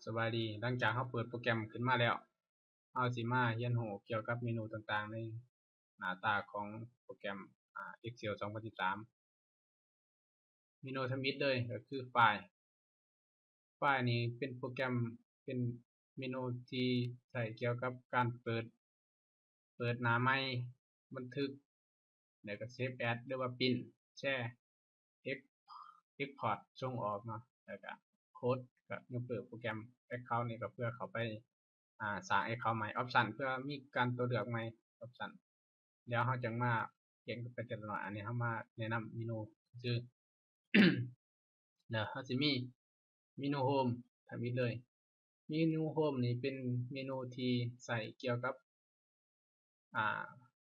สบายดีหลังจากเขาเปิดโปรแกรมขึ้นมาแล้วเอาสิมาเรียนรู้เกี่ยวกับเมนูต่างๆในหน้าตาของโปรแกรมExcel 2013เมนูทำอิฐเลยก็คือไฟล์นี้เป็นโปรแกรมเป็นเมนูที่ใช้เกี่ยวกับการเปิดหน้าใหม่บันทึกแล้วก็เซฟแอดหรือว่าพิมพ์แชร์เอ็กพอร์ตส่งออกเนาะแล้วก็โค้ดก็ยกเลิกโปรแกรม Account นี่ก็เพื่อเข้าไปสร้าง Account ใหม่ Option เพื่อมีการตัวเลือกใหม่ Option เดี๋ยวเราจะมาเขียนไปแต่ละหน่อยอันนี้เรามาแนะนำเมนูคือ เดี๋ยวเราจะมีเมนูโฮมทำอีกเลยเมนูโฮมนี่เป็นเมนูที่ใส่เกี่ยวกับ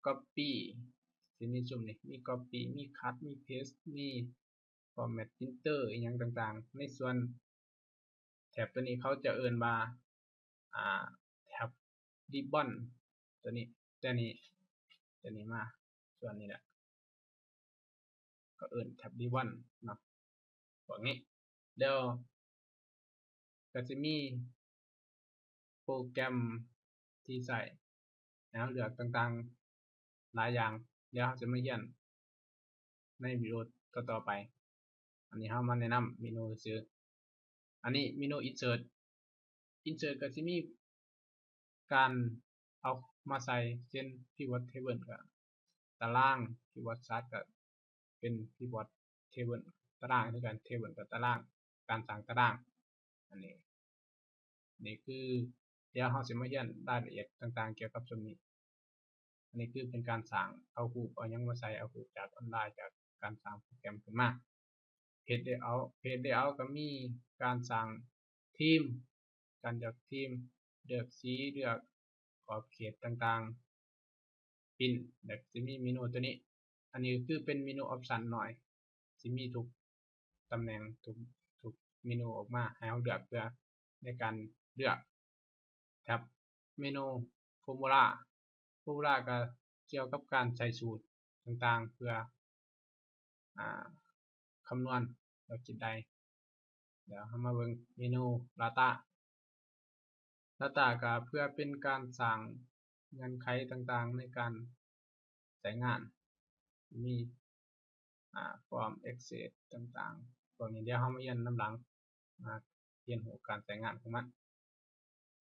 copy ที่มีจุ่มนี่มี copy มี cut มี paste มี format printer อีกอย่างต่างๆในส่วนแถบตัวนี้เขาจะเอิ้นว่าแถบ ribbon ตัวนี้มาส่วนนี้แหละก็เอิ้นแถบ ribbon เนาะพวกนี้เดี๋ยวก็จะมีโปรแกรมที่ใส่แล้วเลือกต่างๆหลายอย่างเดี๋ยวเราจะมาเรียนในวิดีโอต่อไปอันนี้เรามาแนะนำเมนูซื้ออันนี้เมนู insert ก็จะมีการเอามาใส่เช่น pivot table กับตาราง pivot chart ก็เป็น pivot table ตารางคือกัน table กับตารางการสร้างตารางอันนี้นี่คือเดี๋ยวเราจะมาเรียนรายละเอียดต่างๆเกี่ยวกับส่วนนี้อันนี้คือเป็นการสร้างเอารูปเอายังมาใส่เอารูปจากออนไลน์จากการสร้างโปรแกรมขึ้นมาpage layout ก็มีการสร้างทีมการเลือกทีมเลือกสีเลือกขอบเขตต่างๆพิมพ์แบบจะมีเมนูตัวนี้อันนี้คือเป็นเมนูออปชั่นหน่อยจะมีทุกตำแหน่งทุกเมนูออกมาให้เราเลือกเพื่อในการเลือกครับเมนูฟอร์มูลาก็เกี่ยวกับการใส่สูตรต่างๆเพื่อคำนวณเราคิดได้เดี๋ยวเรามาเบิ่งเมนู Data ก็เพื่อเป็นการสร้างเงื่อนไขต่างๆในการใช้งานมีform access ต่างๆพวกนี้เดี๋ยวเรามาเรียนนำหลังมาเรียนรู้การใช้งานของมัน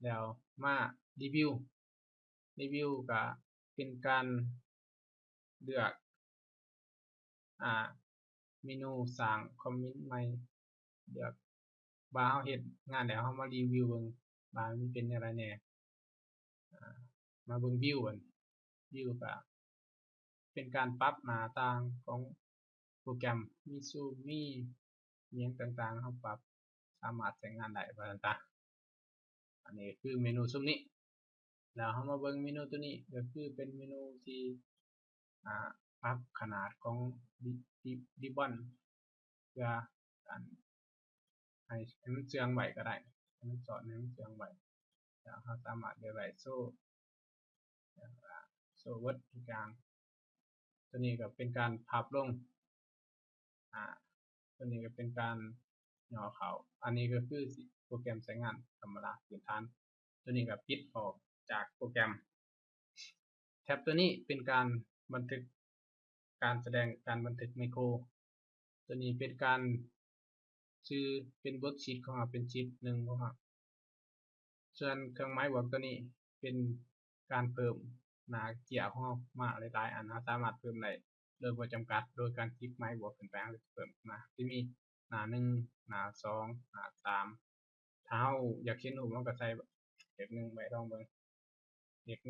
แล้วมารีวิวก็เป็นการเลือกเมนูสร้างคอมเมนต์ใหม่เลือกว่าเราเฮ็ดงานแล้วเรามารีวิวเบิ่งว่ามันเป็นจั่งใดแหน่มาเบิ่งวิวกันวิวก็เป็นการปรับหน้าต่างของโปรแกรมมีซูมมีอิหยังต่างๆเราปรับสามารถใช้งานได้ว่าซั่นซะอันนี้คือเมนูซุมนี้แล้วเรามาเบิ่งเมนูตัวนี้ก็คือเป็นเมนูที่ปรับขนาดของribbon เพื่อการให้มันเชื่องไว้ก็ได้ให้มันสอดให้มันเชื่องไว้แล้วเราสามารถได้ไว้โชว์เบิดทุกอย่างตัวนี้ก็เป็นการพับลงตัวนี้ก็เป็นการย่อเข้าอันนี้ก็คือโปรแกรมใช้งานธรรมดาพื้นฐานตัวนี้ก็ปิดออกจากโปรแกรมแท็บตัวนี้เป็นการบันทึกการแสดงการบันทึกไมโครตัวนี้เป็นการชื่อเป็นเวิร์กชีตของเราเป็นชีตหนึ่งของเราส่วนเครื่องหมายบวกตัวนี้เป็นการเพิ่มหน้าเกียร์ของเรามาหลายๆอันเราสามารถเพิ่มได้โดยบ่จำกัดโดยการคลิกไม้บวกขึ้นไปเราจะเพิ่มมาที่มีหน้า1หน้า2หน้า3ถ้าเราอยากเขียนรูปเราก็ใส่เลข1ไว้ลองเบิ่งเลข1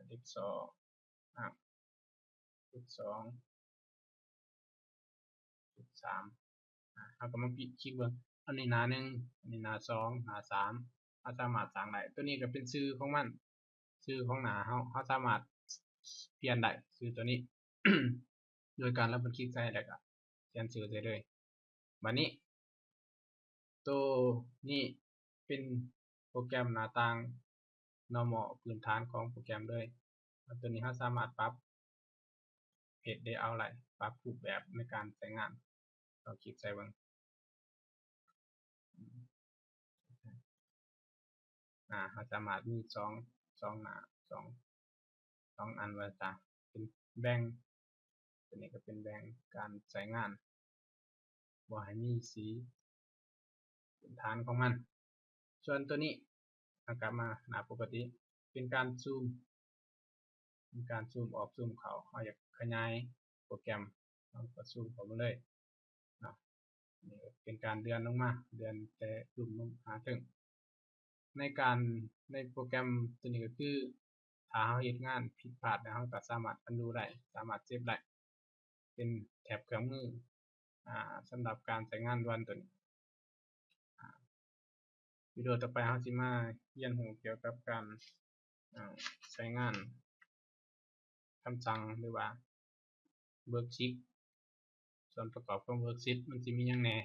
เลข2เลข2เลข3เราก็มาคลิกเบิ่งอันนี้หน้า1อันนี้หน้า2หน้า3เราสามารถสร้างได้ตัวนี้ก็เป็นชื่อของมันชื่อของหน้าเราสามารถเปลี่ยนได้ชื่อตัวนี้ โดยการเราคลิกใส่แล้วก็เขียนชื่อได้เลยบัดนี้ตัวนี้เป็นโปรแกรมหน้าต่าง normal พื้นฐานของโปรแกรมเลยตัวนี้เราสามารถปรับ page layout ได้ปรับรูปแบบในการใช้งานเราคลิกใส่เบิ่ง เราสามารถมีสองหน้าสองอันว่าจ้ะเป็นแบ่งตัวนี้ก็เป็นแบ่งการใช้งานบ่ให้มีสีเป็นฐานของมันส่วนตัวนี้กลับมาหน้าปกติเป็นการซูมออกซูมเข้าเราอยากขยายโปรแกรมเราก็ซูมเข้ามาเลยเนาะนี่เป็นการเลื่อนลงมาเลื่อนแต่ซูมลงหาถึงในโปรแกรมตัวนี้ก็คือถ้าเราเฮ็ดงานผิดพลาดแล้วเราก็สามารถundoได้สามารถเซฟได้เป็นแถบเครื่องมือสำหรับการใช้งานด่วนตัวนี้วิดีโอต่อไปเราสิมาเรียนรู้เกี่ยวกับการใช้งานคำสั่งหรือว่า worksheet ส่วนประกอบของ worksheet มันสิมีหยังแหน่